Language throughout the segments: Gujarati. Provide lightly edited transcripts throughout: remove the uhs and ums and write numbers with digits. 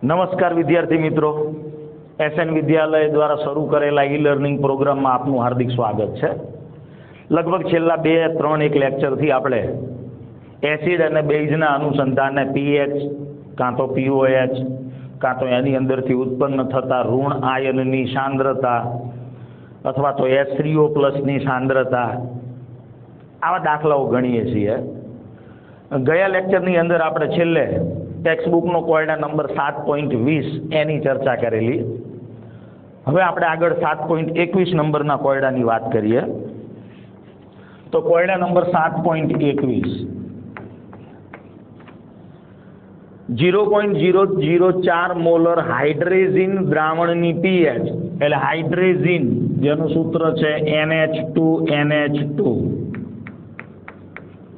નમસ્કાર વિદ્યાર્થી મિત્રો, એસએન વિદ્યાલય દ્વારા શરૂ કરેલા ઈ લર્નિંગ પ્રોગ્રામમાં આપનું હાર્દિક સ્વાગત છે. લગભગ છેલ્લા 2-3 લેક્ચરથી આપણે એસિડ અને બેઝના અનુસંધાને પીએચ કાં તો પીઓએચ કાં તો એની અંદરથી ઉત્પન્ન થતા ઋણ આયનની સાંદ્રતા અથવા તો H3O+ની સાંદ્રતા આવા દાખલાઓ ગણીએ છીએ. ગયા લેક્ચરની અંદર આપણે છેલ્લે ટેક્સ્ટબુકનો કોયડા નંબર 7.20 એની ચર્ચા કરેલી. હવે આપણે આગળ 7.21 નંબરના કોયડાની વાત કરીએ. તો કોયડા નંબર 7.21 0.004 મોલર હાઇડ્રેઝિન દ્રાવણની પીએચ એટલે હાઇડ્રેઝિન જેનું સૂત્ર છે NH2NH2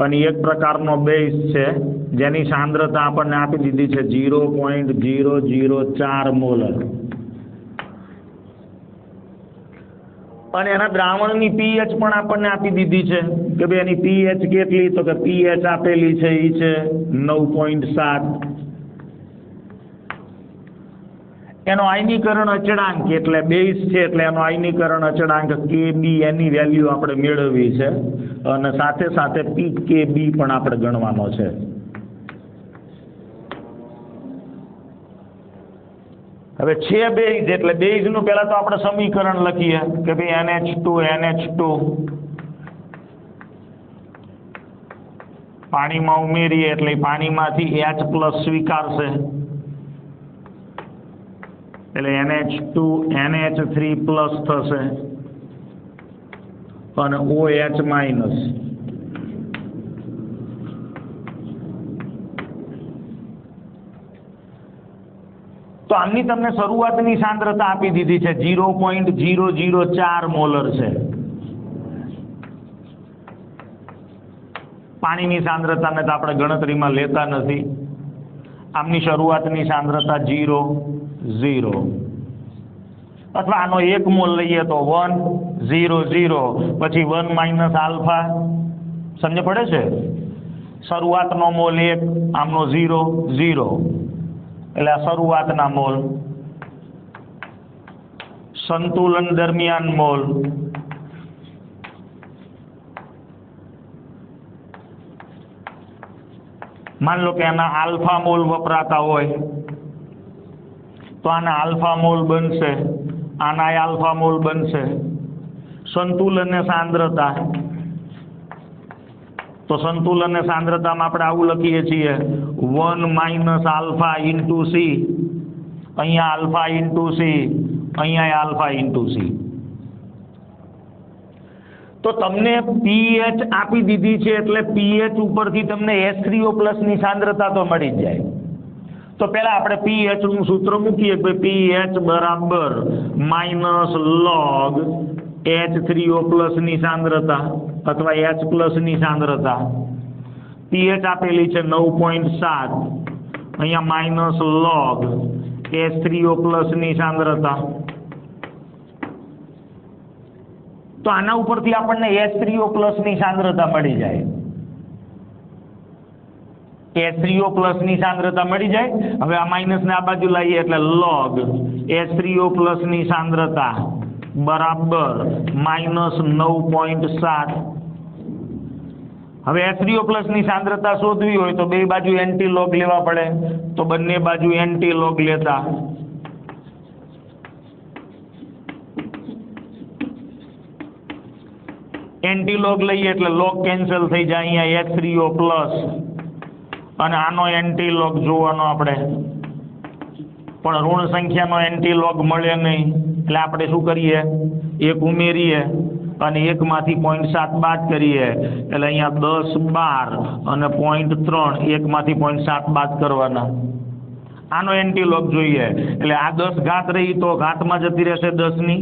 અને એક પ્રકારનો બેઝ છે જેની સાંદ્રતા આપણને આપી દીધી છે 0.004 મોલર અને એના દ્રાવણની પીએચ પણ આપણને આપી દીધી છે કે ભાઈ એની પીએચ કેટલી, તો કે પીએચ આપેલી છે એ છે 9.7. એનો આયનીકરણ અચળાંક એટલે બેઝ છે એટલે એનો આયનીકરણ અચળાંક Kb એની વેલ્યુ આપણે મેળવવી છે અને સાથે સાથે pKb પણ આપણે ગણવાનો છે. હવે છે બેઝ એટલે બેઝનું પહેલા તો આપણે સમીકરણ લખીએ કે ભાઈ NH2 પાણીમાં ઉમેરીએ એટલે પાણીમાંથી H+ સ્વીકારશે એટલે NH2 NH3+ થશે અને OH-. તો આમની તમને શરૂઆતની સાંદ્રતા આપી દીધી છે 0.004 મોલર છે. પાણીની સાંદ્રતાને તો આપણે ગણતરીમાં લેતા નથી. આમની શરૂઆતની સાંદ્રતા 0 અથવા આનો 1 મોલ લઈએ તો 1 0 0 પછી 1 - આલ્ફા. સમજ પડે છે? શરૂઆતનો મોલ 1, આમનો 0 0 એટલે આ શરૂઆતના મોલ. સંતુલન દરમિયાન મોલ માન લો કે આના આલ્ફા મોલ વપરાતા હોય તો આના આલ્ફા મોલ બનશે, આના આલ્ફા મોલ બનશે. સંતુલન ને સાંદ્રતા, તો સંતુલન ને સાંદ્રતામાં આપણે આવું લખીએ છીએ 1 - આલ્ફા ઇન્ટુ સી. અહીંયા આલ્ફા ઇન્ટુ સી, અહીંયા આલ્ફા ઇન્ટુ સી. તો તમને પીએચ આપી દીધી છે એટલે પીએચ ઉપરથી તમને H3O+ની સાંદ્રતા તો મળી જ જાય. તો પહેલા આપણે પીએચ નું સૂત્ર મૂકીએ કે પીએચ બરાબર -log H3O+ની સાંદ્રતા અથવા H+ની સાંદ્રતા. પીએચ આપેલી છે 9.7, અહીંયા -log H3O+ની સાંદ્રતા. તો આના ઉપરથી આપણને H3O+ની સાંદ્રતા મળી જાય. H3O+ની સાંદ્રતા મળી જાય. હવે આ માઇનસને આ બાજુ લાવીએ એટલે log H3O+ની સાંદ્રતા બરાબર -9.7. હવે H3O+ની સાંદ્રતા શોધવી હોય તો બે બાજુ એન્ટી લોગ લેવા પડે. તો બંને બાજુ એન્ટી લોગ લેતા એન્ટી લોગ લઈએ એટલે લોગ કેન્સલ થઈ જાય. અહીંયા H3O+ અને આનો એન્ટી લોગ જોવાનો આપણે, પણ ઋણ સંખ્યાનો એન્ટી લોગ મળે નહીં એટલે આપણે શું કરીએ, 1 ઉમેરીએ અને 1 માંથી 0.7 બાદ કરીએ એટલે અહીંયા 10 12 અને 0.3, 1 માંથી 0.7 બાદ કરવાના. આનો એન્ટી લોગ જોઈએ એટલે આ 10 ઘાત રહી તો ઘાતમાં જતી રહેશે 10ની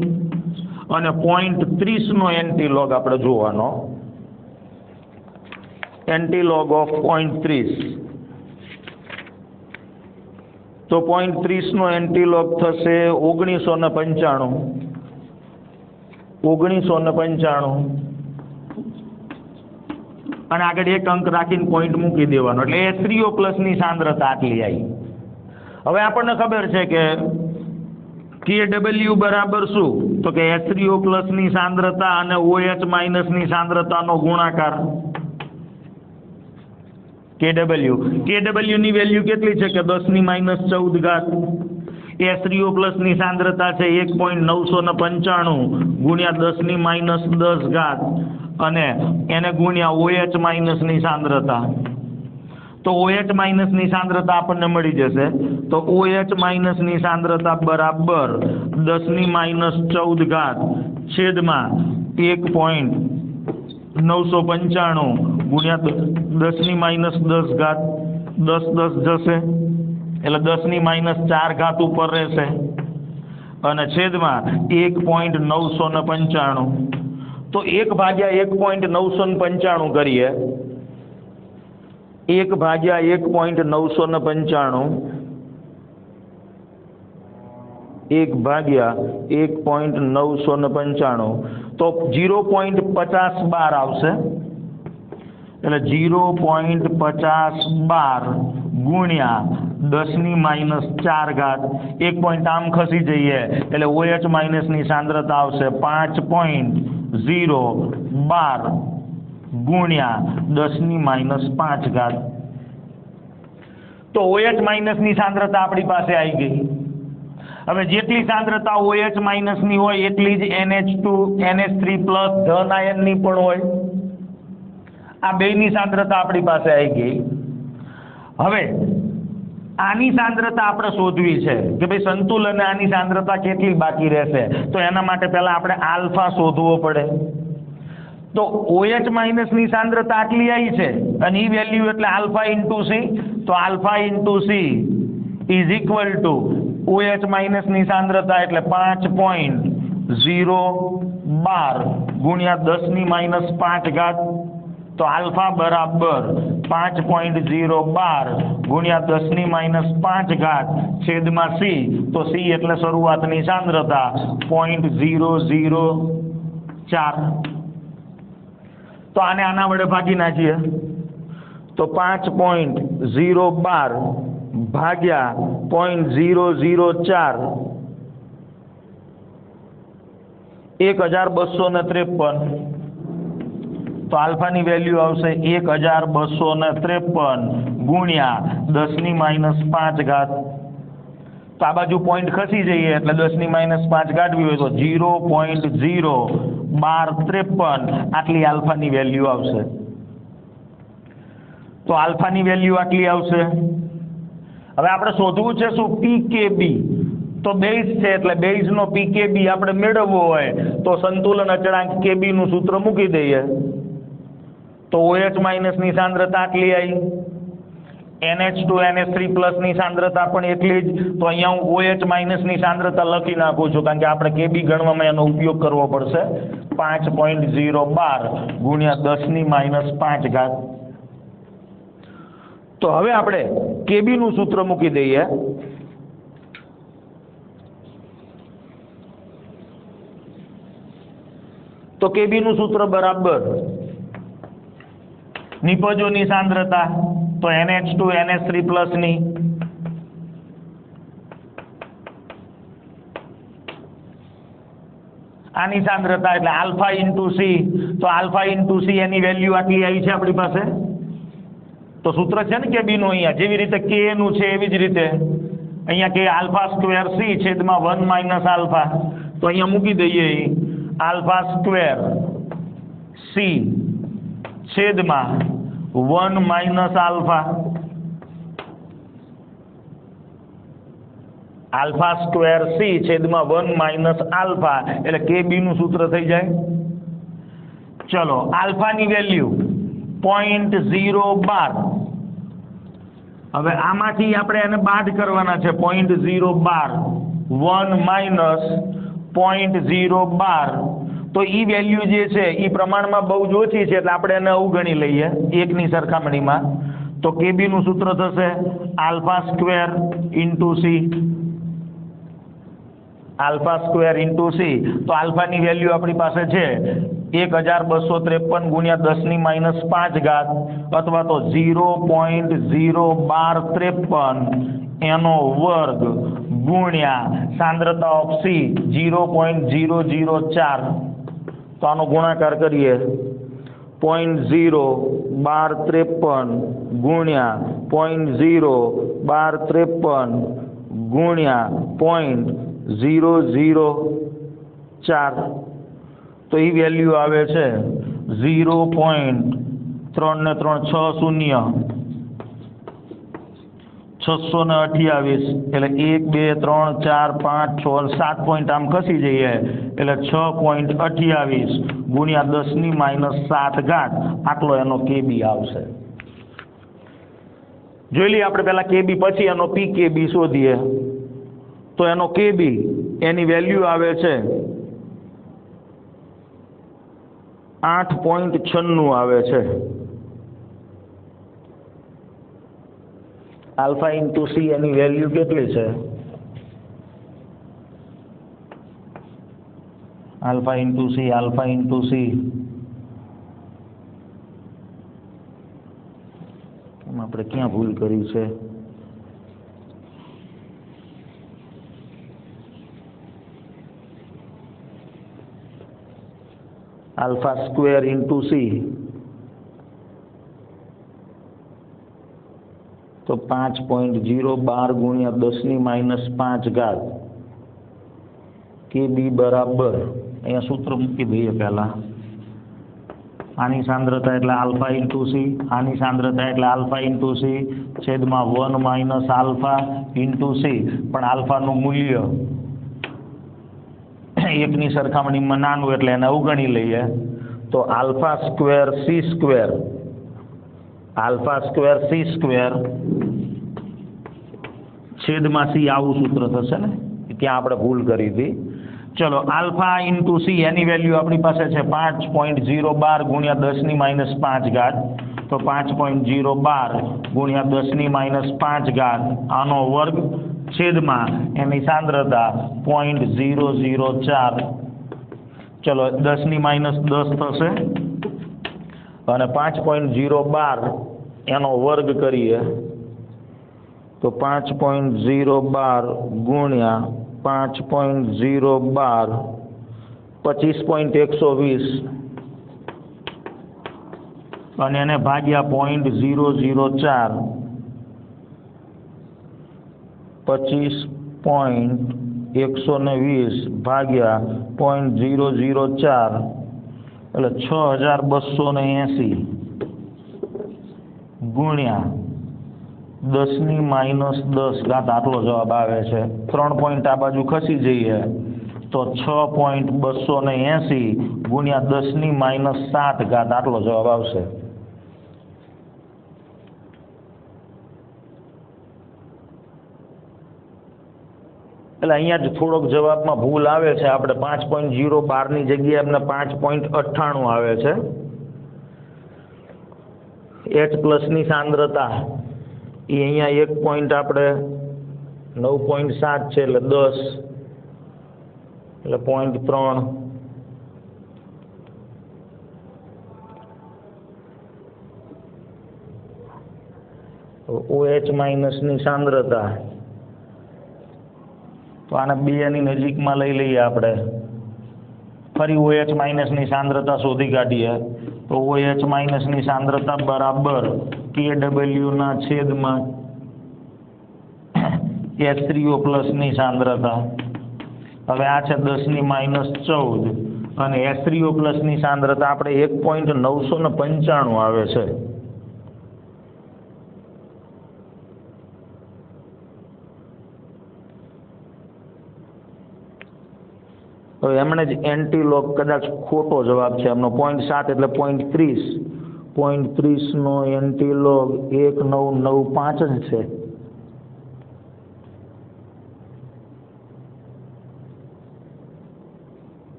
અને 0.30 નો એન્ટી લોગ આપણે જોવાનો. એન્ટી લોગ ઓફ 0.30 તો 0.30 નો એન્ટી લોગ થશે 1995 અને આગળ એક અંક રાખીને પોઈન્ટ મૂકી દેવાનો એટલે H3O+ ની સાંદ્રતા આટલી આવી. હવે આપણને ખબર છે કે KW બરાબર શું? તો કે H3O પ્લસની સાંદ્રતા અને OH માઇનસની સાંદ્રતાનો ગુણાકાર. KW ની વેલ્યુ કેટલી છે કે 10⁻14 H3O પ્લસની સાંદ્રતા છે 1.995 ગુણ્યા 10⁻10 અને એને ગુણ્યા OH માઇનસની સાંદ્રતા. તો OH માઇનસની સાંદ્રતા આપણને મળી જશે. તો OH માઇનસની સાંદ્રતા બરાબર 10⁻14 છેદમાં 1.995 ગુણ્યા 10⁻10 10 જશે એટલે 10⁻4 ઉપર રહેશે અને છેદમાં 1.995. તો 1/1.995 કરીએ. 1/1.995 1/1.995 તો 0.50 આવશે. એટલે 0.50 ગુણ્યા 10⁻4 1 પોઈન્ટ આમ ખસી જઈએ એટલે OH માઇનસની સાંદ્રતા આવશે 5.012 ગુણ્યા 10⁻5. તો OH માઇનસની સાંદ્રતા આપણી પાસે આવી ગઈ. હવે જેટલી સાંદ્રતા OH માઇનસની હોય એટલી જ NH2 NH3 પ્લસ ધન આયનની પણ હોય. આ બેયની સાંદ્રતા આપણી પાસે આવી ગઈ. હવે આની સાંદ્રતા આપણે શોધવી છે કે ભાઈ સંતુલને આની સાંદ્રતા કેટલી બાકી રહેશે. તો એના માટે પહેલા આપણે આલ્ફા શોધવો પડે. તો OH માઇનસની સાંદ્રતા આટલી આવી છે અને ઈ વેલ્યુ એટલે આલ્ફા ઇન્ટુ સી. તો alpha into she is equal to OH માઇનસની સાંદ્રતા એટલે 5.012 ગુણ્યા 10⁻5. તો આલ્ફા બરાબર 5.012 ગુણ્યા 10⁻5 છેદમાં સી. તો સી એટલે શરૂઆતની સાંદ્રતા 0.004. તો આને આના વડે ભાગી નાખીએ તો 5.012 ભાગ્યા 0.004 1253. તો આલ્ફાની વેલ્યુ આવશે 1253 ગુણ્યા 10⁻5. તો આ બાજુ પોઈન્ટ ખસી જઈએ એટલે 10⁻5 કાઢવી હોય તો 0.01253 આટલી આલ્ફાની વેલ્યુ આવશે. તો આલ્ફાની વેલ્યુ આટલી આવશે. હવે આપણે શોધવું છે શું? PKB. તો બેઝ છે એટલે બેઝનો PKB આપણે મેળવવો હોય તો સંતુલન અચળાંક KB નું સૂત્ર મૂકી દઈએ. તો OH માઇનસની સાંદ્રતા આટલી આવી. NH2 NH3 પ્લસની સાંદ્રતા પણ એટલી જ. તો અહીંયા હું OH માઇનસની સાંદ્રતા લખી નાખું છું કારણ કે આપણે KB ગણવામાં એનો ઉપયોગ કરવો પડશે. 5.012 ગુણ્યા 10⁻5. તો હવે આપણે KB નું સૂત્ર મૂકી દઈએ. તો KB નું સૂત્ર બરાબર નિપજોની સાંદ્રતા તો NH2 NH3 પ્લસની આની સાંદ્રતા એટલે આલ્ફા ઇન્ટુ સી. તો આલ્ફા ઇન્ટુ સી એની વેલ્યુ આટલી આવી છે આપણી પાસે. તો સૂત્ર છે ને KB નું અહીંયા જેવી રીતે K નું છે એવી જ રીતે અહીંયા કે આલ્ફા સ્ક્વેર સી છેદમાં 1 માઇનસ આલ્ફા. તો અહીંયા મૂકી દઈએ આલ્ફા સ્ક્વેર સી છેદમાં 1 minus alpha. Alpha square C છેદમાં 1 માઇનસ આલ્ફા એટલે KB નું સૂત્ર થઈ જાય. ચલો આલ્ફાની વેલ્યુ 0.012. હવે આમાંથી આપણે એને બાદ કરવાના છે. 0.012 1 માઇનસ 0.012. તો ઈ વેલ્યુ જે છે એ પ્રમાણમાં બહુ જ ઓછી છે એટલે આપણે એને અવગણી લઈએ એકની સરખામણીમાં. તો KB નું સૂત્ર થશે alpha square into C. Alpha square into C, તો આલ્ફાની વેલ્યુ આપણી પાસે છે 1253 ગુણ્યા 10⁻5 અથવા તો 0.01253 એનો વર્ગ ગુણ્યા સાંદ્રતા ઓફ સી 0.004, તો આનો ગુણાકાર કરીએ 0.01253 ગુણ્યા 0.01253 ગુણ્યા 0.004, તો એ વેલ્યુ આવે છે 0.360 628, એટલે 1 2 3 4 5 6 7 પોઈન્ટ આમ ખસી જઈએ એટલે 6.28 ગુણ્યા 10⁻7 આટલો એનો કેબી આવશે. જોઈ લઈએ આપણે પહેલા કેબી, પછી એનો પીકેબી શોધીએ. તો એનો કેબી એની વેલ્યુ આવે છે 8.96 આવે છે. આલ્ફા ઇન્ટુ સી એની વેલ્યુ કેટલી છે? આલ્ફા ઇન્ટુ સી આપણે ક્યાં ભૂલ કરી છે? આલ્ફા સ્ક્વેર ઇન્ટુ સી, તો 5.012 ગુણ્યા 10⁻5 કેબી બરાબર, અહીંયા સૂત્ર મૂકી દઈએ પહેલા. આની સાંદ્રતા એટલે આલ્ફા ઇન્ટુ સી, આની સાંદ્રતા એટલે આલ્ફા ઇન્ટુ સી છેદમાં 1 - આલ્ફા ઇન્ટુ સી. પણ આલ્ફાનું મૂલ્ય એકની સરખામણીમાં નાનું એટલે એને અવગણી લઈએ. તો આલ્ફા સ્ક્વેર સી સ્ક્વેર છેદમાં સી, આવું સૂત્ર થશે ને, ત્યાં આપણે ભૂલ કરી હતી. ચલો, આલ્ફા ઇન્ટુ સી એની વેલ્યુ આપણી પાસે છે 5.012 ગુણ્યા 10⁻5, તો 5.012 ગુણ્યા 10⁻5 આનો વર્ગ છેદમાં એની સાંદ્રતા 0.004. ચલો, 10⁻10 થશે અને 5.012 એનો વર્ગ કરીએ તો 5.012 ગુણ્યા 5.012 25.120 અને એને ભાગ્યા 0.004 25.120 ભાગ્યા 0.004 એટલે 6280 ગુણ્યા 10⁻10 આટલો જવાબ આવે છે. 3 પોઈન્ટ આ બાજુ ખસી જઈએ તો 6.280 ગુણ્યા 10⁻7 આટલો જવાબ આવશે. એટલે અહીંયા જ થોડોક જવાબમાં ભૂલ આવે છે. આપણે 5.012 ની જગ્યાએ અમને 5.98 આવે છે. H+ ની સાંદ્રતા એ અહીંયા 1 પોઈન્ટ આપણે 9.7 છે એટલે 10 એટલે 0.3. OH- ની સાંદ્રતા તો આને 2 ની નજીકમાં લઈ લઈએ આપણે. ફરી OH- ની સાંદ્રતા શોધી કાઢીએ તો OH- ની સાંદ્રતા બરાબર KW ના છેદમાં H3O+ ની સાંદ્રતા. હવે આ છે 10⁻14 અને H3O+ ની સાંદ્રતા આપણે 1.995 આવે છે. હવે એમણે જ એન્ટીલોગ કદાચ ખોટો જવાબ છે એમનો 0.7 એટલે 0.30. 0.30 નો એન્ટીલોગ 1995 જ છે.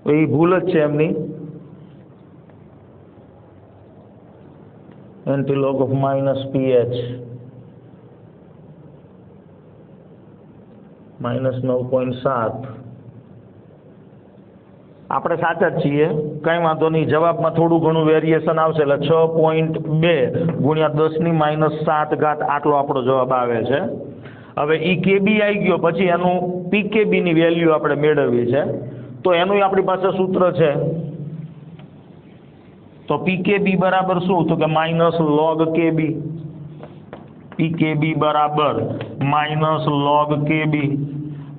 એ ભૂલ જ છે એમની. Antilog of minus pH -9.7. આપણે સાચા જ છીએ, કંઈ વાંધો નહીં. જવાબમાં થોડું ઘણું વેરિએશન આવશે એટલે 6.2 ગુણ્યા 10⁻7 આટલો આપણો જવાબ આવે છે. હવે ઈ કેબી આવી ગયો પછી એનું પીકેબીની વેલ્યુ આપણે મેળવવી છે, તો એનું આપણી પાસે સૂત્ર છે. તો પીકેબી બરાબર શું? તો કે -log કેબી. પીકેબી બરાબર -log કેબી,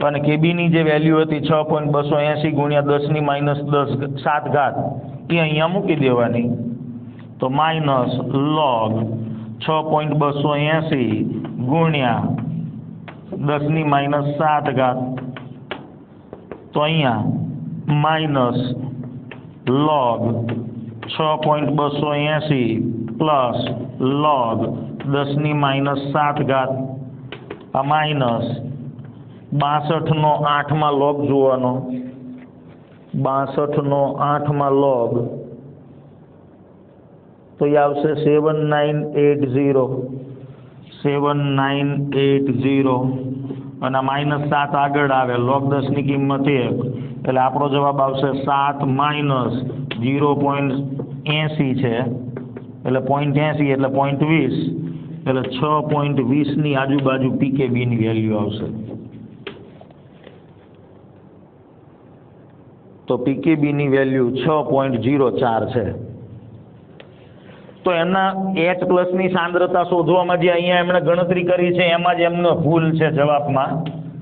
અને કેબીની જે વેલ્યુ હતી 6.280 ગુણ્યા 10⁻7 એ અહીંયા મૂકી દેવાની. તો -log 6.280 ગુણ્યા 10⁻7, તો અહીંયા -log 6.280 પ્લસ log 10⁻7 આ માઇનસ 62નો 8માં log જોવાનો. 62નો 8માં log તો એ આવશે 7980 અને -7 આગળ આવે. log 10 ની કિંમત 1 એટલે આપણો જવાબ આવશે 7 - 0.80 છે એટલે 0.80 એટલે 0.20 એટલે 6.20 ની આજુબાજુ પીકેબી ની વેલ્યુ આવશે. તો પીકેબી ની વેલ્યુ 6.04 છે. તો એના H પ્લસ ની સાંદ્રતા શોધવામાં જે અહીંયા એમણે ગણતરી કરી છે એમાં જ એમનો ભૂલ છે જવાબમાં,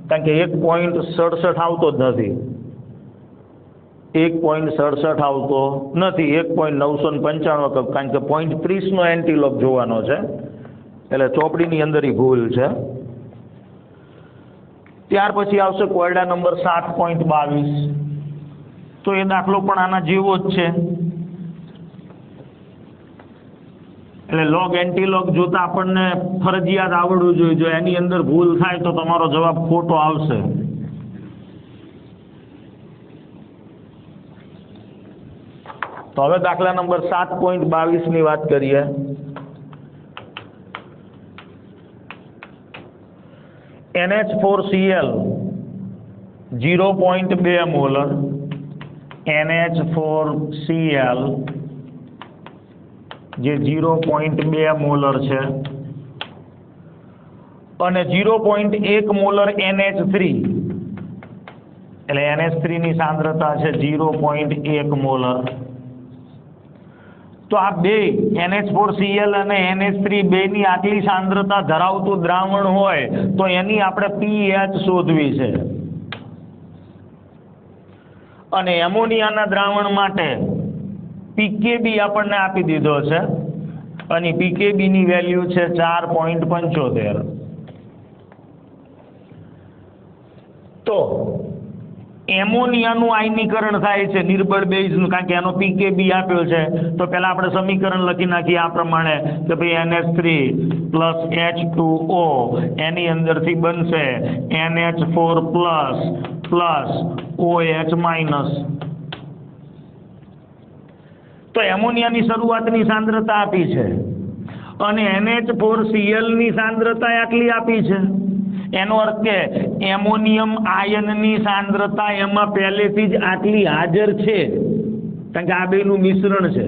કારણ કે 1.67 આવતો જ નથી. 1.67 આવતો નથી, 1.995, કારણ કે 0.30 નો એન્ટીલોગ જોવાનો છે એટલે ચોપડીની અંદર ભૂલ છે. ત્યાર પછી આવશે કોયડા નંબર 7.22. તો એ દાખલો પણ આના જેવો જ છે. એટલે લોગ એન્ટીલોગ જોતા આપણને ફરજિયાત આવડવું જોઈએ. જો એની અંદર ભૂલ થાય તો તમારો જવાબ ખોટો આવશે. તો હવે દાખલા નંબર 7.22 ની વાત કરીએ. NH4Cl 0.2 મોલર, NH4Cl જે 0.2 મોલર છે અને 0.1 મોલર NH3 એટલે NH3 ની સાંદ્રતા છે 0.1 મોલર. તો આ બે NH4Cl અને NH3 બેની આટલી સાંદ્રતા ધરાવતું દ્રાવણ હોય તો એની આપણે pH શોધવી છે. અને એમોનિયાના દ્રાવણ માટે પીકેબી આપણને આપી દીધો છે અને પીકેબી ની વેલ્યુ છે 4.75. તો એમોનિયાનું આયનીકરણ થાય છે નિર્બળ બેઝનું, કારણ કે એનો પીકેબી આપ્યો છે. તો પહેલા આપણે સમીકરણ લખી નાખીએ આ પ્રમાણે કે ભાઈ NH3 પ્લસ H2O એની અંદરથી બનશે NH4 પ્લસ OH માઇનસ. તો એમોનિયાની શરૂઆતની સાંદ્રતા આપી છે અને NH4Cl ની સાંદ્રતા આટલી આપી છે. એનો અર્થ કે એમોનિયમ આયનની સાંદ્રતા એમાં પહેલેથી જ આટલી હાજર છે, કારણ કે આ બેનું મિશ્રણ છે.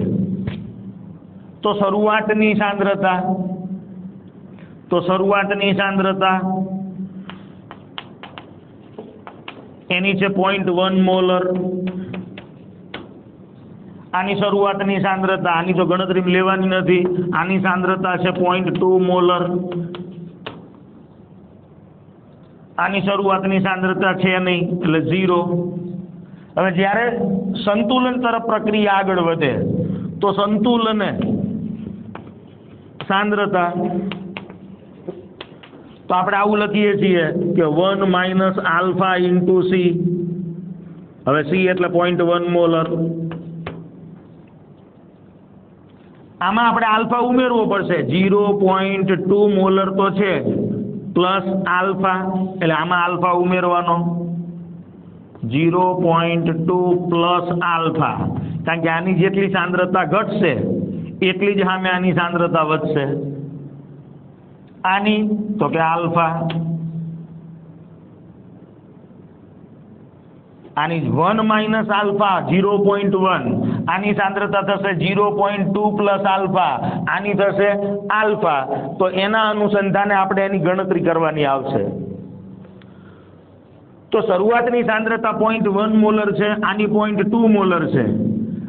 તો શરૂઆતની સાંદ્રતા એની છે 0.1 મોલર. આની શરૂઆતની સાંદ્રતા, આની તો ગણતરી લેવાની નથી, આની સાંદ્રતા છે 0.2 મોલર. આની શરૂઆતની સાંદ્રતા છે નહીં એટલે 0. હવે જ્યારે સંતુલન તરફ પ્રક્રિયા આગળ વધે તો સંતુલન સાંદ્રતા તો આપણે આવું લખીએ છીએ કે 1 - આલ્ફા ઇન્ટુ C. હવે C એટલે 0.1 મોલર. આમાં આપણે આલ્ફા ઉમેરવો પડશે. 0.2 મોલર તો છે પ્લસ આલ્ફા એટલે આમાં આલ્ફા ઉમેરવાનો 0.2 પ્લસ આલ્ફા, કારણ કે આની જેટલી સાંદ્રતા ઘટશે એટલી જ સામે આની સાંદ્રતા વધશે. આની તો કે આલ્ફા, આની 1 માઇનસ આલ્ફા 0.1, આની સાંદ્રતા થશે 0.2 પ્લસ આલ્ફા, આની થશે આલ્ફા. તો એના અનુસંધાને આપણે એની ગણતરી કરવાની આવશે. તો શરૂઆતની સાંદ્રતા 0.1 મોલર છે, આની 0.2 મોલર છે.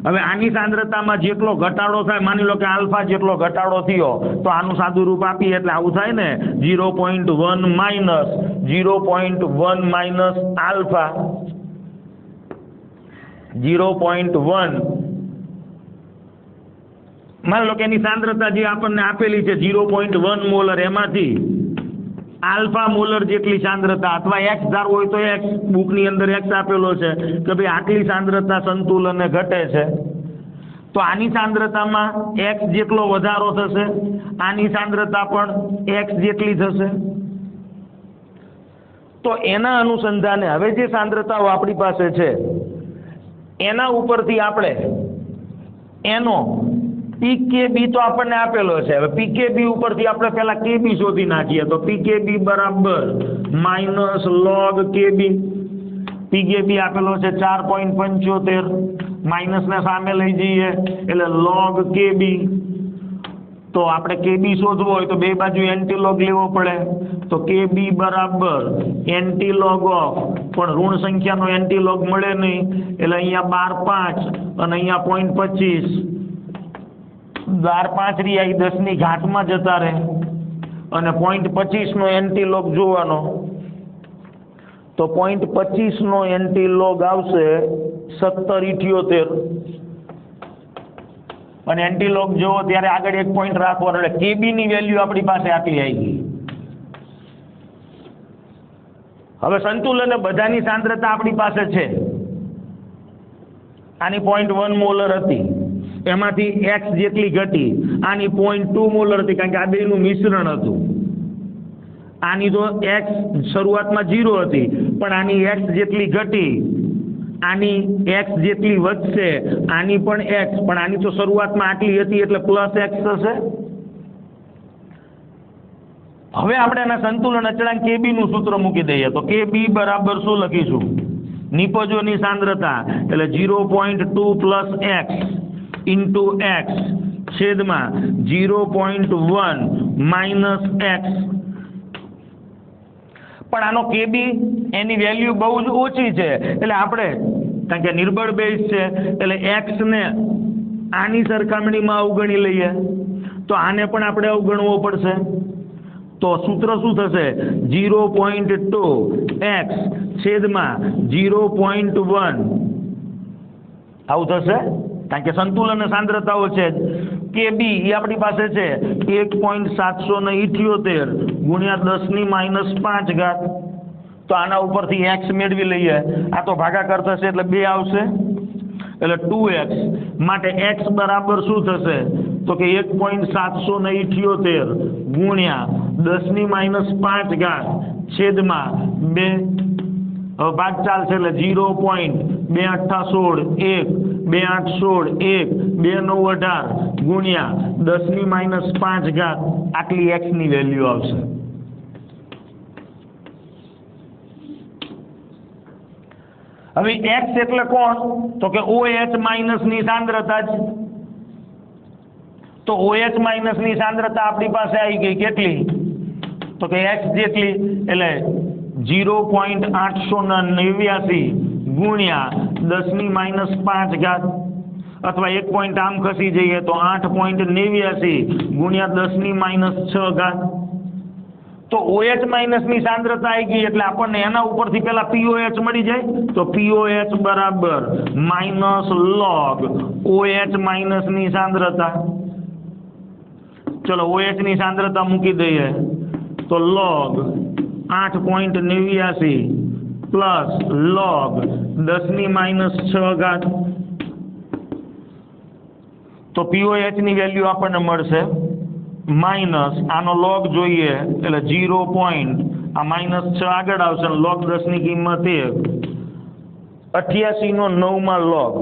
હવે આની સાંદ્રતામાં જેટલો ઘટાડો થાય, માની લો કે આલ્ફા જેટલો ઘટાડો થયો, તો આનું સાદું રૂપ આપીએ એટલે આવું થાય ને, 0.1 માઇનસ આલ્ફા 0.1. માની લો કે એની સાંદ્રતા જે આપણને આપેલી છે 0.1 મોલર, એમાંથી આલ્ફા મોલર જેટલી સાંદ્રતા, અથવા એક્સ ધારવો હોય તો એક્સ, બુકની અંદર એક્સ આપેલો છે કે ભાઈ આટલી સાંદ્રતા સંતુલને ઘટે છે, તો આની સાંદ્રતામાં એક્સ જેટલો વધારો થશે, આની સાંદ્રતા પણ એક્સ જેટલી થશે. તો એના અનુસંધાને હવે જે સાંદ્રતાઓ આપણી પાસે છે એના ઉપરથી આપણે એનો પીકેબી તો આપણને આપેલો છે. હવે પીકેબી ઉપરથી આપણે પહેલા કેબી શોધી નાખીએ. તો પીકેબી બરાબર માઇનસ લોગ કેબી. પીકેબી આપેલો છે 4.75, માઇનસને સામે લઈ જઈએ એટલે લોગ કેબી. તો આપણે કેબી શોધવો હોય તો બે બાજુ એન્ટીલોગ લેવો પડે. તો કેબી બરાબર એન્ટીલોગ ઓફ, પણ ઋણ સંખ્યાનો એન્ટીલોગ મળે નહીં એટલે અહીંયા 12.5 અને અહીંયા 0.25, 12.5 રહ્યા 10 ની ઘાતમાં જતા રહે, અને 0.25 નો એન્ટીલોગ જોવાનો. તો 0.25 નો એન્ટીલોગ આવશે 17.78, અને એન્ટીલોગ જોવો ત્યારે આગળ એક પોઈન્ટ રાખવાનો એટલે કેબી ની વેલ્યુ આપણી પાસે આટલી આવી ગઈ. હવે સંતુલન બધાની સાંદ્રતા આપણી પાસે છે. આની 0.1 મોલર હતી, એમાંથી એક્સ જેટલી ઘટી, આની 0.2 મોલર હતી કારણ કે આ બેનું મિશ્રણ હતું. આની તો એક્સ શરૂઆતમાં 0 હતી, પણ આની એક્સ જેટલી ઘટી, આની એક્સ જેટલી વધશે, આની પણ એક્સ, પણ આની તો શરૂઆતમાં આટલી હતી એટલે પ્લસ એક્સ થશે. હવે આપણે એના સંતુલન અચળાંક કેબી નું સૂત્ર મૂકી દઈએ. તો કેબી બરાબર શું લખીશું? નિપજોની સાંદ્રતા એટલે 0.2 પ્લસ એક્સ ઇન્ટુ એક્સ છેદમાં 0.1 માઇનસ એક્સ. પણ આનો કેબી એની વેલ્યુ બહુ જ ઓછી છે એટલે આપણે, કારણ કે નિર્બળ બેઝ છે એટલે એક્સ ને આની સરખામણીમાં અવગણી લઈએ, તો આને પણ આપણે અવગણવો પડશે. તો સૂત્ર શું થશે? 0.2 એક્સ છેદમાં 0.1 આવું થશે. કારણ કે સંતુલન સાંદ્રતાઓ છે. કેબી એ આપણી પાસે છે 1.778 ગુણ્યા 10 ની -5 તો આના ઉપરથી એક્સ મેળવી લઈએ. આ તો ભાગાકાર થશે એટલે 2 આવશે એટલે 2x. માટે એક્સ બરાબર શું થશે? તો કે 1.778 ગુણ્યા 10 ની -5 છેદમાં 2. હવે ભાગ ચાલશે એટલે 0.2816 1 2816 1 2918 ગુણ્યા 10 ની -5 આટલી એક્સ ની વેલ્યુ આવશે. હવે એક્સ એટલે કોણ? તો કે OH માઇનસ ની સાંદ્રતા જ. તો OH માઇનસ ની સાંદ્રતા આપણી પાસે આવી ગઈ કેટલી? તો કે એક્સ જેટલી એટલે 0.889 ગુણ્યા 10 ની -5 અથવા એક પોઈન્ટ આમ ખસી જઈએ તો 8.89 ગુણ્યા 10 ની -6. તો OH માઇનસ ની સાંદ્રતા આવી ગઈ એટલે આપણને એના ઉપરથી પેલા POH મળી જાય. તો POH બરાબર માઇનસ લોગ OH માઇનસ ની સાંદ્રતા. ચલો OH ની સાંદ્રતા મૂકી દઈએ તો લોગ 8.89 પ્લસ લોગ 10 ની -6. તો POH ની વેલ્યુ આપણને મળશે માઇનસ, આનો લોગ જોઈએ એટલે 0. આ -6 આગળ આવશે, લોગ 10 ની કિંમત 1, 88 નો 9 માં લોગ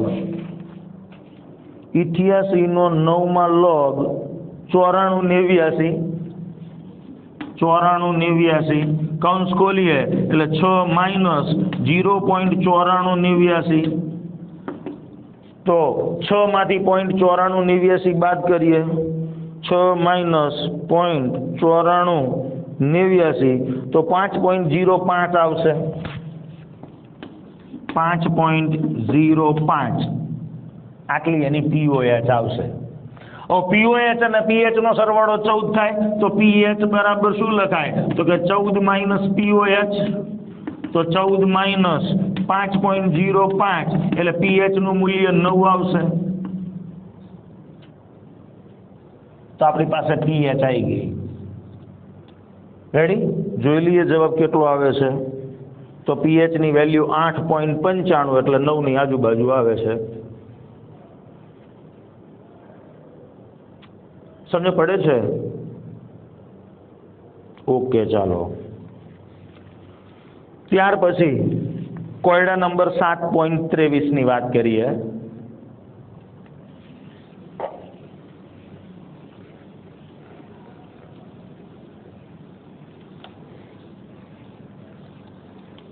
88 નો 9 માં log 94 89 કૌંસ ખોલીએ એટલે 6 માઇનસ 0.94 તો 6 માંથી 0.94 બાદ કરીએ 6 માઇનસ 0.94 તો 5.05 આવશે 5.05 આટલી એની પીઓએચ આવશે. પીઓએચ અને પીએચ નો સરવાળો 14 થાય તો પીએચ બરાબર શું લખાય તો કે 14 માઇનસ પીઓએચ તો 14 માઇનસ 5.05 એટલે પીએચ નું મૂલ્ય 9 આવશે. તો આપણી પાસે પીએચ આવી ગઈ. રેડી? જોઈ લઈએ જવાબ કેટલો આવે છે. તો પીએચ ની વેલ્યુ 8.95 એટલે 9 ની આજુબાજુ આવે છે. સમજ પડે છે? ઓકે, ચાલો. ત્યાર પછી કોયડા નંબર 7.23 ની વાત કરીએ.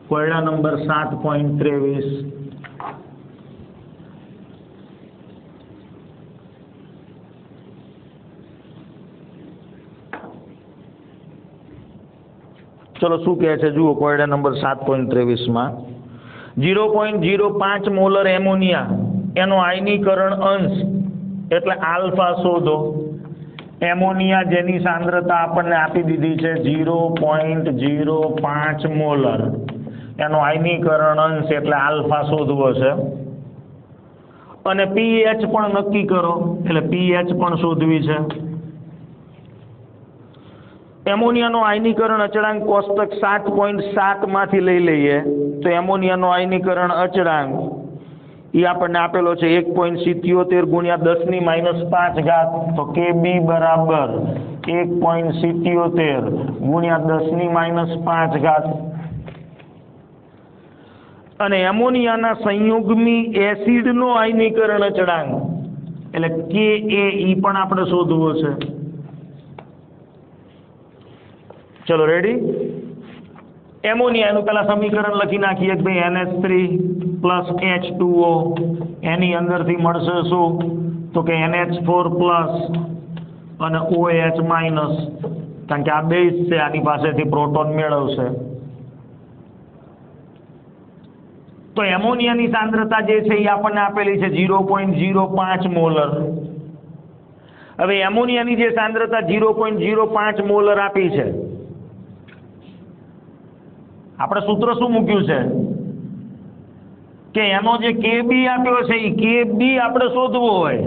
કોયડા નંબર 7.23 ચલો શું કહે છે જુઓ. કોયડા નંબર 7.23 માં 0.05 મોલર એમોનિયા એનો આયનીકરણ અંશ એટલે આલ્ફા શોધો. એમોનિયા જેની સાંદ્રતા આપણને આપી દીધી છે 0.05 મોલર એનો આયનીકરણ અંશ એટલે આલ્ફા શોધવો છે. અને પીએચ પણ નક્કી કરો એટલે પીએચ પણ શોધવી છે. એમોનિયાનો આયનીકરણ અચળાંક કોષ્ટક 7.7 માંથી લઈ લઈએ તો એમોનિયાનો આયનીકરણ અચળાંક એ આપણને આપેલો છે 1.77 ગુણ્યા 10 ની -5 ઘાત તો KB બરાબર 1.77 ગુણ્યા 10 ની -5 ઘાત. અને એમોનિયાના સંયુગ્મી એસિડનો આયનીકરણ અચળાંક એટલે KA ઈ પણ આપણે શોધવો છે. ચલો રેડી? એમોનિયાનું પેલા સમીકરણ લખી નાખીએ કે ભાઈ NH3 પ્લસ H2O એની અંદરથી મળશે શું તો કે NH4 પ્લસ અને OH માઇનસ, કારણ કે આ બેઝ છે આની પાસેથી પ્રોટોન મેળવશે. તો એમોનિયાની સાંદ્રતા જે છે એ આપણને આપેલી છે 0.05 મોલર. હવે એમોનિયાની જે સાંદ્રતા 0.05 મોલર આપી છે આપણે સૂત્ર શું મૂક્યું છે કે એનો જે KB આપ્યો છે એ KB આપણે શોધવો હોય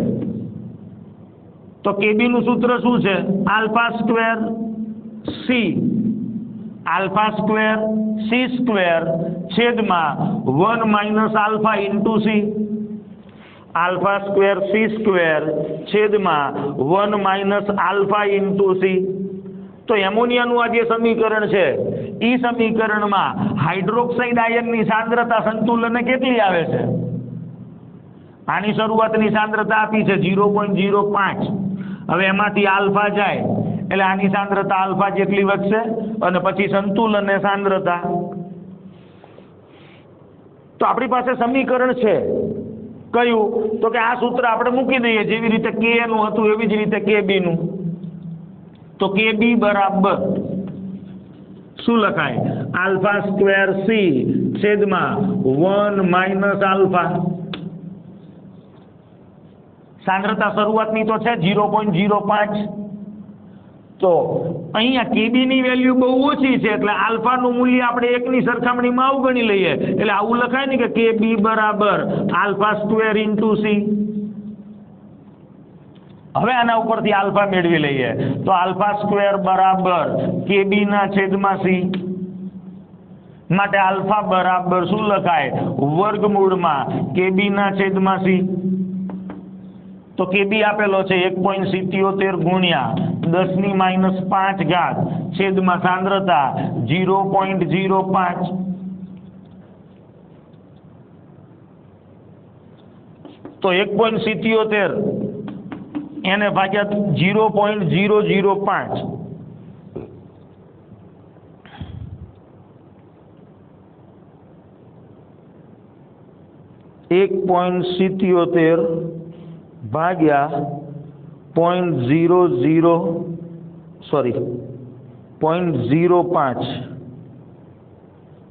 તો KB નું સૂત્ર શું છે આલ્ફા સ્ક્વેર C સ્ક્વેર છેદમાં 1 minus alpha into C. Alpha square C square છેદમાં 1 માઇનસ આલ્ફા ઇન્ટુ C. તો એમોનિયાનું આ જે સમીકરણ છે એ સમીકરણમાં હાઇડ્રોક્સાઇડ આયનની સાંદ્રતા સંતુલને કેટલી આવે છે? આની શરૂઆતની સાંદ્રતા આપી છે 0.05. હવે એમાંથી આલ્ફા જાય એટલે આની સાંદ્રતા આલ્ફા જેટલી વધશે અને પછી સંતુલન સાંદ્રતા. તો આપણી પાસે સમીકરણ છે કયું તો કે આ સૂત્ર આપણે મૂકી દઈએ જેવી રીતે K નું હતું એવી જ રીતે KB નું. તો KB બરાબર શું લખાય આલ્ફા સ્ક્વેર C છેદમાં 1 માઇનસ આલ્ફા. સાંદ્રતા શરૂઆતની તો છે 0.05. તો અહીંયા KB ની વેલ્યુ બહુ ઓછી છે એટલે આલ્ફાનું મૂલ્ય આપણે 1 ની સરખામણીમાં અવગણી લઈએ એટલે આવું લખાય ને કે KB બરાબર આલ્ફા સ્ક્વેર ઇન્ટુ C. હવે આના ઉપરથી આલ્ફા મેળવી લઈએ તો આલ્ફા સ્ક્વેર બરાબર KB ના છેદમાં C. માટે આલ્ફા બરાબર શું લખાય વર્ગમૂળમાં KB ના છેદમાં C. તો KB આપેલો છે 1.77 ગુણ્યા 10 ની -5 ઘાત છેદમાં સાંદ્રતા 0.05. તો 1.77 એને ભાગ્યા 0.005 1.77 ભાગ્યા 0.05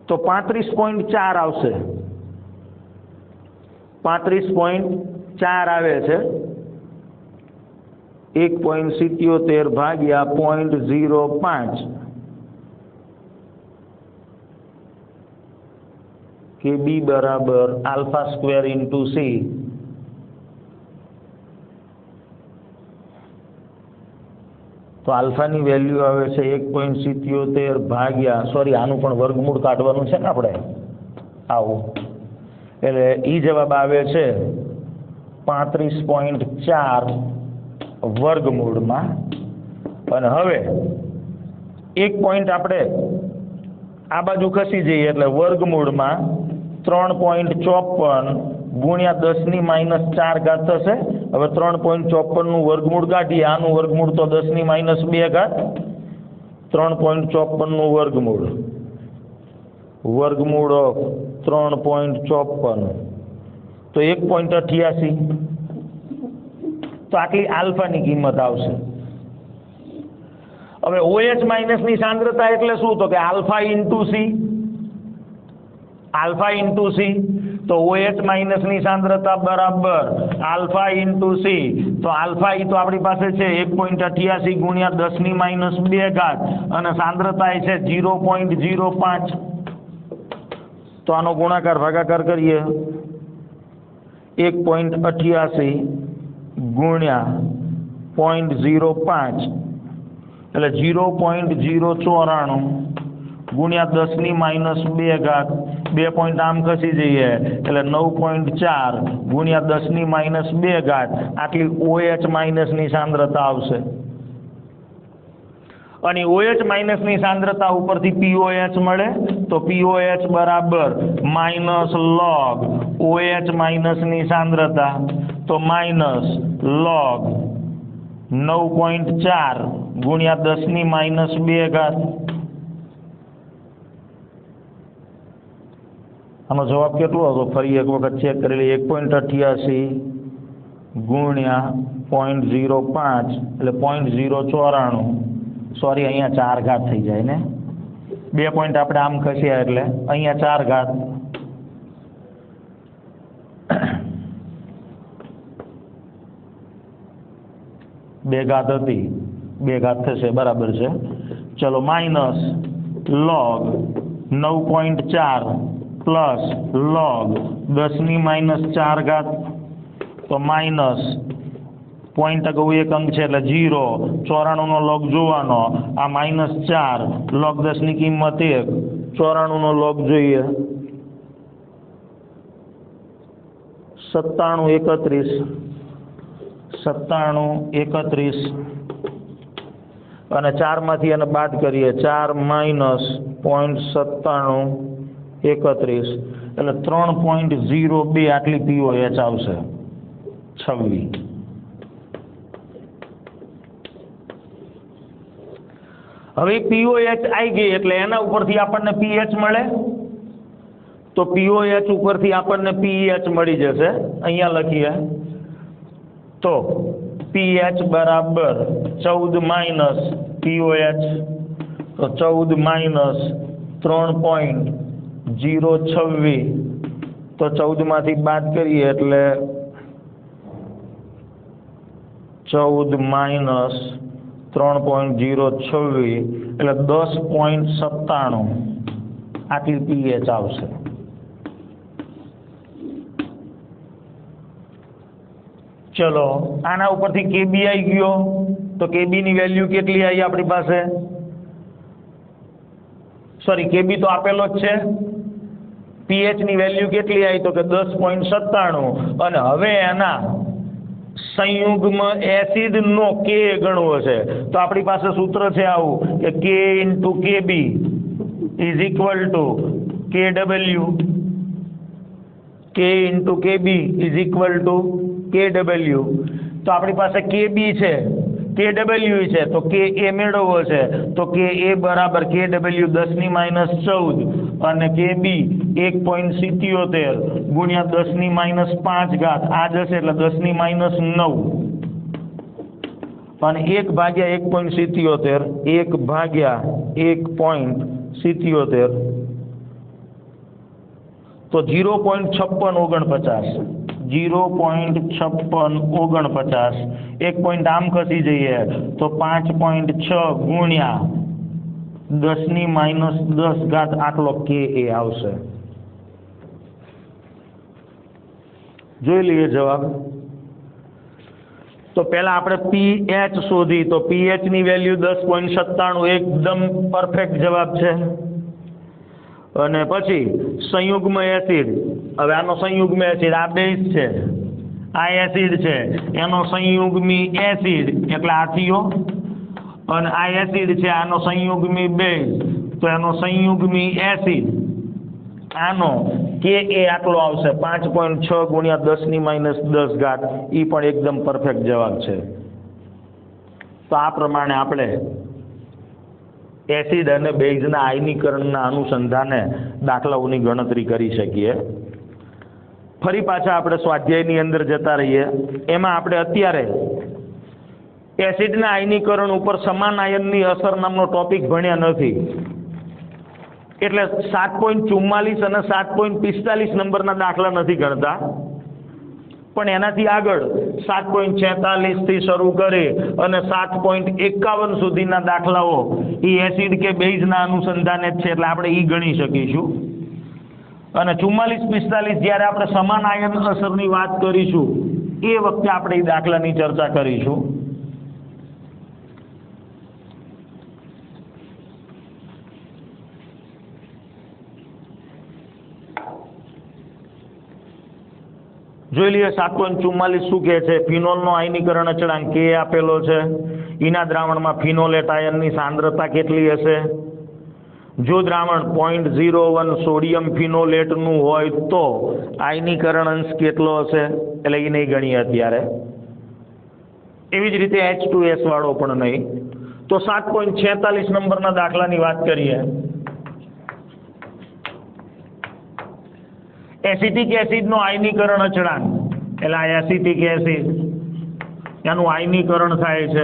તો 35.4 આવશે. 35.4 આવે છે. 1.77 ભાગ્યા 0.05 કે બી બરાબર આલ્ફા સ્ક્વેર ઇન્ટુ સી. તો આલ્ફાની વેલ્યુ આવે છે 1.77 ભાગ્યા આનું પણ વર્ગમૂળ કાઢવાનું છે ને આપણે આવું, એટલે ઈ જવાબ આવે છે 35.4 વર્ગમૂળમાં. અને હવે એક પોઈન્ટ આપણે આ બાજુ ખસી જઈએ એટલે વર્ગમૂળમાં 3.54 ગુણ્યા 10⁻⁴ થશે. હવે 3.54 નું વર્ગમૂળ કાઢીએ, આનું વર્ગમૂળ તો 10⁻². 3.54 નું વર્ગમૂળ ઓફ 3.54 તો 1.88. તો આટલી આલ્ફાની કિંમત આવશે. હવે OH માઇનસની સાંદ્રતા એટલે શું? તો કે આલ્ફા ઇન્ટુ સી. તો OH માઇનસની સાંદ્રતા બરાબર આલ્ફા ઇન્ટુ સી. તો આલ્ફા ઈ તો આપણી પાસે છે 1.88 ગુણ્યા 10⁻², અને સાંદ્રતા એ છે 0.05. તો આનો ગુણાકાર ભાગાકાર કરીએ. 1.88 ગુણ્યા 0.05 એટલે 0.094 ગુણ્યા 10⁻². 2 પોઈન્ટ આમ ખસી જઈએ એટલે 9.4 ગુણ્યા 10⁻². આટલી OH માઇનસની સાંદ્રતા આવશે. અને OH માઇનસની સાંદ્રતા ઉપરથી POH મળે. તો POH બરાબર માઇનસ લોગ OH માઇનસની સાંદ્રતા, તો માઇનસ લોગ 9.4 ગુણ્યા 10⁻². આનો જવાબ કેટલો હતો? ફરી એક વખત ચેક કરી લઈએ. 1.88 ગુણ્યા 0.05 એટલે 0.094. અહીંયા 4 ઘાત થઈ જાય ને. 2 પોઈન્ટ આપણે આમ ખસ્યા એટલે અહીંયા 4 ઘાત. બે ઘાત હતી, 2 ઘાત થશે, બરાબર છે. ચલો, માઇનસ લોગ 9.4 પ્લસ લોગ 10⁻⁴. તો માઇનસ પોઈન્ટ અગાઉ એક અંક છે એટલે 0. 94 નો લોગ જોવાનો. આ -4 લોગ 10 ની કિંમત 1. 94 નો લોગ જોઈએ. 97 અને 4 માંથી એને બાદ કરીએ. 4 માઇનસ 0.9731 એટલે 3.02 આટલી POH આવશે. 26. હવે POH આવી ગઈ એટલે એના ઉપરથી આપણને pH મળે. તો POH ઉપરથી આપણને pH મળી જશે. અહીંયા લખીએ તો pH બરાબર 14 માઇનસ POH. તો 14 માઇનસ 3.026. તો 14 માંથી બાદ કરીએ એટલે 14 માઇનસ 3.026 એટલે 10.97 આટલી pH આવશે. ચલો, આના ઉપરથી KB આવી ગયો. તો KB ની વેલ્યુ કેટલી આવી આપણી પાસે? KB તો આપેલો જ છે. pH ની વેલ્યુ કેટલી આવી? તો કે 10.97. અને હવે એના સંયુગ્મ એસિડ નો K ગણવો છે. તો આપણી પાસે સૂત્ર છે આવું કે K into KB is equal to KW. K k into KB is equal to KW. તો આપણી પાસે KB છે, KW છે, તો KA મેળવવો છે તો KA બરાબર KW 10⁻14 અને KB 1.77 ગુણ્યા 10⁻5 આ જશે એટલે 10⁻9 અને 1 ભાગ્યા 1.77 1 ભાગ્યા 1.77 તો 0.5649 0.5649 1 પોઈન્ટ આમ ખસી જઈએ તો 5.6 ગુણ્યા 10⁻10 આટલો KA આવશે. જોઈ લઈએ જવાબ. તો પહેલા આપણે pH શોધી, તો pH ની વેલ્યુ 10.97 એકદમ પરફેક્ટ જવાબ છે. અને પછી સંયુગ્મ એસિડ, હવે આનો સંયુગ્મ એસિડ આ બેઝ છે, આ એસિડ છે, એનો સંયુગ્મી એસિડ એટલે આ થયો, અને આ એસિડ છે આનો સંયુગ્મી બેઝ તો એનો સંયુગ્મી એસિડ આનો KA આટલો આવશે 5.6 ગુણ્યા 10⁻10 એ પણ એકદમ પરફેક્ટ જવાબ છે. તો આ પ્રમાણે આપણે એસિડ અને બેઝના આયનીકરણના અનુસંધાને દાખલાઓની ગણતરી કરી શકીએ. ફરી પાછા આપણે સ્વાધ્યાયની અંદર જતા રહીએ. એમાં આપણે અત્યારે એસિડના આયનીકરણ ઉપર સમાન આયનની અસર નામનો ટોપિક ભણ્યા નથી, એટલે 7.44 અને 7.45 નંબરના દાખલા નથી ગણતા, પણ એનાથી આગળ 7.46 થી શરૂ કરી અને 7.51 સુધીના દાખલાઓ એ એસિડ કે બેઝના અનુસંધાને જ છે, એટલે આપણે એ ગણી શકીશું. અને 44-45 જ્યારે આપણે સમાન આયન અસરની વાત કરીશું એ વખતે આપણે એ દાખલાની ચર્ચા કરીશું. જોઈ લઈએ 7.44 શું કહે છે. ફિનોલનો આયનીકરણ અચળાંક K આપેલો છે. એના દ્રાવણમાં ફિનોલેટ આયનની સાંદ્રતા કેટલી હશે? જો દ્રાવણ 0.01 સોડિયમ ફિનોલેટનું હોય તો આયનીકરણ અંશ કેટલો હશે? એટલે એ નહીં ગણીએ અત્યારે. એવી જ રીતે H2S વાળો પણ નહીં. તો 7.46 નંબરના દાખલાની વાત કરીએ. એસિટિક એસિડનો આયનીકરણ અચળાંક એટલે આ એસિટિક એસિડ એનું આયનીકરણ થાય છે.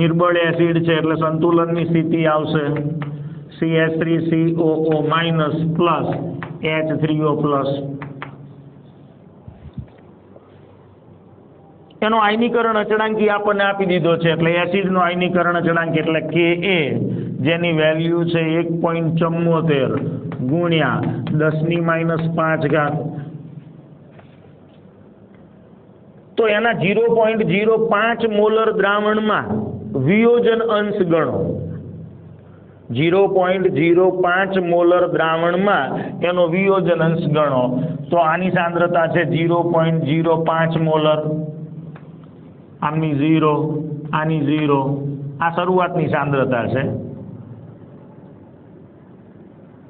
નિર્બળ એસિડ છે એટલે સંતુલનની સ્થિતિ આવશે CH3COO પ્લસ H3O પ્લસ. એનો આયનીકરણ અચળાંક આપણને આપી દીધો છે, એટલે એસિડનો આયનીકરણ અચળાંક એટલે Ka જેની વેલ્યુ છે 1.74 ગુણ્યા 10⁻5 તો એના 0.05 મોલર દ્રાવણમાં વિયોજન અંશ ગણો. 0.05 મોલર દ્રાવણમાં એનો વિયોજન અંશ ગણો. તો આની સાંદ્રતા છે 0.05 મોલર, આમની 0, આની 0, આ શરૂઆતની સાંદ્રતા છે.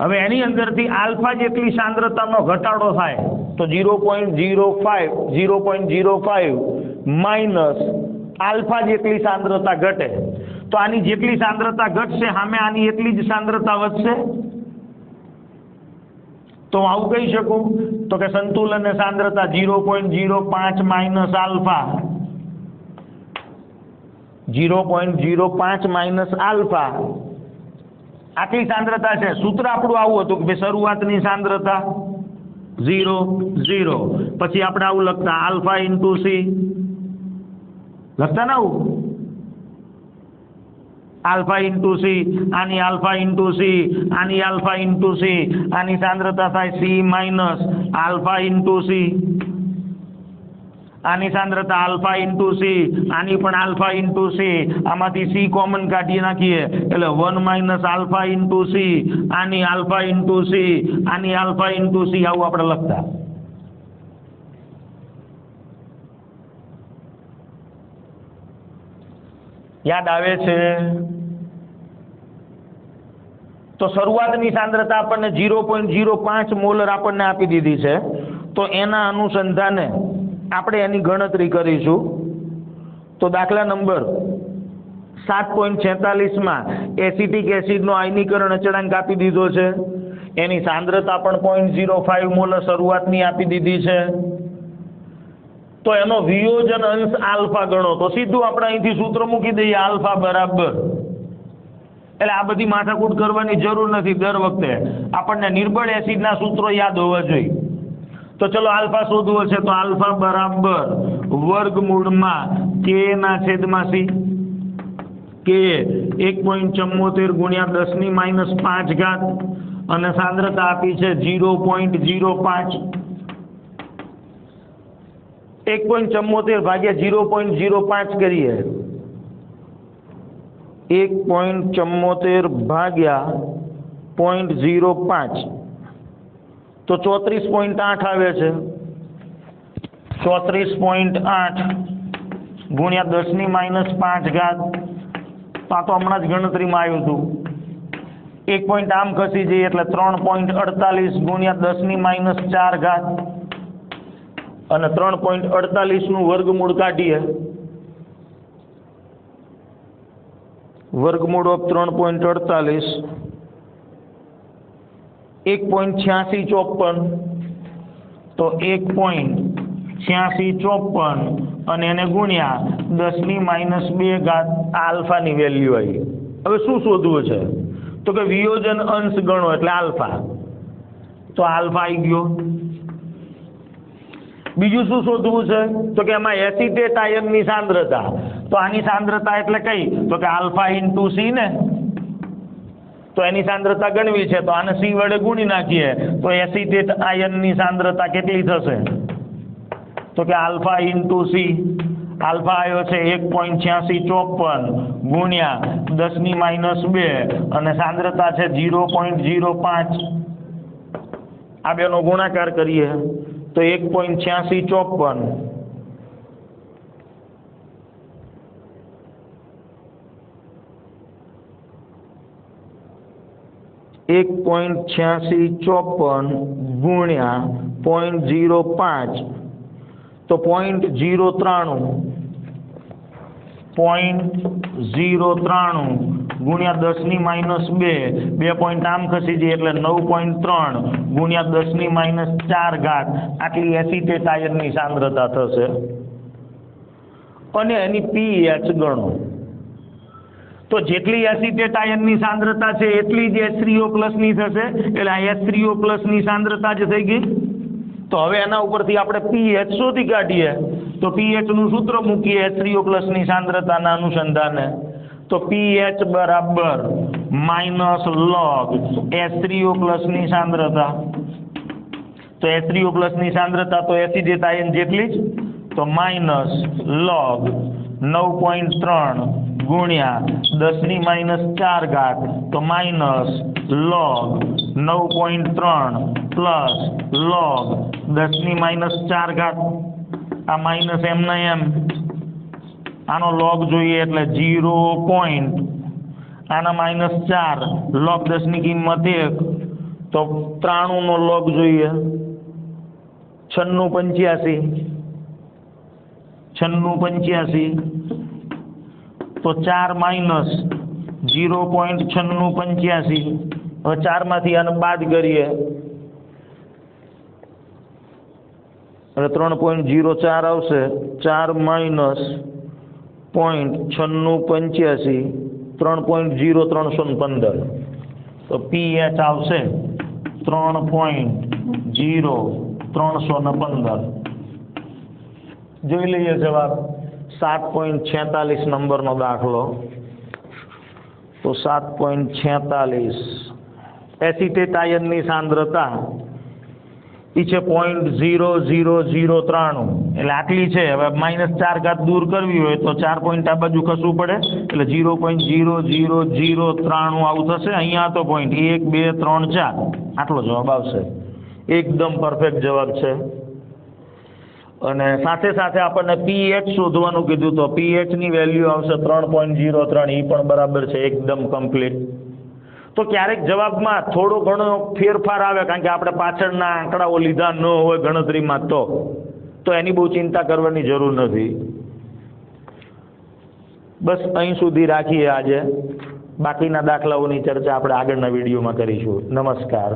હવે એની અંદરથી આલ્ફા જેટલી સાંદ્રતાનો ઘટાડો થાય તો 0.05 માઇનસ આલ્ફા જેટલી સાંદ્રતા ઘટે. તો આની જેટલી સાંદ્રતા ઘટશે સામે આની એટલી જ સાંદ્રતા વધશે. તો આવું કહી શકું તો કે સંતુલન સાંદ્રતા 0.05 માઇનસ આલ્ફા 0.05 માઇનસ આલ્ફા આટલી સાંદ્રતા છે. સૂત્ર આપણું આવું હતું કે શરૂઆતની સાંદ્રતા 0 0, પછી આપણે આવું લખતા આલ્ફા ઇન્ટુ સી, લખતા ને આવું આલ્ફા ઇન્ટુ સી, આની આલ્ફા ઇન્ટુ સી, આની આલ્ફા ઇન્ટુ સી, આની સાંદ્રતા થાય C minus alpha into C, આની સાંદ્રતા આલ્ફા ઇન્ટુ સી, આની પણ આલ્ફા ઇન્ટુ સી, આમાંથી સી કોમન કાઢી નાખીએ એટલે 1 માઇનસ આલ્ફા ઇન્ટુ સી, આની આલ્ફા ઇન્ટુ સી, આની આલ્ફા ઇન્ટુ સી, આવું આપણે લખતા. યાદ આવે છે? તો શરૂઆતની સાંદ્રતા આપણને 0.05 મોલર આપણને આપી દીધી છે. તો એના અનુસંધાને આપણે એની ગણતરી કરીશું. તો દાખલા નંબર 7.46માં એસિટિક એસિડનો આયનીકરણ અચળાંક આપી દીધો છે. એની સાંદ્રતા પણ 0.05 મોલર શરૂઆતની આપી દીધી છે. તો એનો વિયોજન અંશ આલ્ફા ગણો. તો સીધું આપણે અહીંથી સૂત્ર મૂકી દઈએ, આલ્ફા બરાબર. એટલે આ બધી માથાકૂટ કરવાની જરૂર નથી. દર વખતે આપણને નિર્બળ એસિડના સૂત્રો યાદ હોવા જોઈએ. તો ચલો આલ્ફા શોધવો છે. તો આલ્ફા બરાબર વર્ગમૂળમાં કે ના છેદમાં સી. કે 1.74 ગુણ્યા 10⁻5 ઘાત અને સાંદ્રતા આપી છે 0.05. 1.74 ભાગ્યા 0.05 કરીએ. 1.74 ભાગ્યા 0.05 તો 34.8 આવે છે. 34.8 ગુણ્યા 10⁻5 ઘાત. આ તો હમણાં જ ગણતરીમાં આવ્યું હતું. 1 પોઈન્ટ આમ ખસી જઈએ એટલે 3.48 ગુણ્યા 10⁻4 ઘાત અને 3.48 નું વર્ગમૂળ કાઢીએ. વર્ગમૂળ ઓફ 3.48 1.8654. તો 1.8654 અને એને ગુણ્યા 10⁻2 ઘાત આલ્ફાની વેલ્યુ આવી. હવે શું શોધવું છે? તો કે વિયોજન અંશ ગણો એટલે આલ્ફા. તો આલ્ફા આવી ગયો. બીજું શું શોધવું છે? તો કે એમાં એસિટેટ આયનની સાંદ્રતા. તો આની સાંદ્રતા એટલે કઈ? તો કે આલ્ફા ઇન્ટુ સી ને. તો એની સાંદ્રતા ગણવી છે તો આને સી વડે ગુણી નાખીએ તો એસિટેટ આયનની સાંદ્રતા કેટલી થશે? તો કે આલ્ફા ઇન્ટુ સી. આલ્ફા આવ્યો છે 1.8654 ગુણ્યા 10⁻2 અને સાંદ્રતા છે 0.05. આ બેનો ગુણાકાર કરીએ તો 1.8654 ગુણ્યા 0.05 તો 0.093 ગુણ્યા 10⁻2 2 પોઈન્ટ આમ ખસી જઈએ એટલે 9.3 ગુણ્યા 10⁻4 ઘાત આટલી એસિટેટ આયનની સાંદ્રતા થશે. અને એની પીએચ ગણો. તો જેટલી એસિટેટ આયનની સાંદ્રતા છે એટલી જ H3O+ ની થશે. એટલે આ H3O+ ની સાંદ્રતા જ થઈ ગઈ. તો હવે એના ઉપરથી આપણે પીએચ શોધી કાઢીએ. તો પીએચ નું સૂત્ર મૂકીએ H3O+ ની સાંદ્રતાના અનુસંધાને. તો પીએચ બરાબર માઇનસ લોગ H3O+ ની સાંદ્રતા. તો H3O+ ની સાંદ્રતા તો એસિટેટ આયન જેટલી જ. તો માઇનસ લોગ 9.3 ગુણ્યા 10⁻4 ઘાત તો માઇનસ લોગ 9.3 પ્લસ લોગ 10⁻4 ઘાત. આ માઇનસ એમના એમ. આનો લોગ જોઈએ એટલે 0. આના -4 લોગ 10 ની કિંમત 1 તો 93 નો લોગ જોઈએ 96 તો 4 માઇનસ 0.9685. હવે 4 માંથી આને બાદ કરીએ એટલે 3.04 આવશે. 4 માઇનસ 0.9685 3.0315 તો પીએચ આવશે 3.0315. જોઈ લઈએ જવાબ. 7.46 નંબરનો દાખલો. તો 7.46 એસિટેટ આયનની સાંદ્રતા એ છે 0.0093 એટલે આટલી છે. હવે -4 ઘાત દૂર કરવી હોય તો 4 પોઈન્ટ આ બાજુ ખસવું પડે એટલે 0.0093 આવું થશે. અહીંયા તો પોઈન્ટ 1 2 3 4 આટલો જવાબ આવશે. એકદમ પરફેક્ટ જવાબ છે. અને સાથે સાથે આપણને પીએચ શોધવાનું કીધું તો પીએચ ની વેલ્યુ આવશે 3.03. એ પણ બરાબર છે, એકદમ કમ્પ્લીટ. તો ક્યારેક જવાબમાં થોડો ઘણો ફેરફાર આવે, કારણ કે આપણે પાછળના આંકડાઓ લીધા ન હોય ગણતરીમાં, તો એની બહુ ચિંતા કરવાની જરૂર નથી. બસ અહીં સુધી રાખીએ આજે. બાકીના દાખલાઓની ચર્ચા આપણે આગળના વિડીયોમાં કરીશું. નમસ્કાર.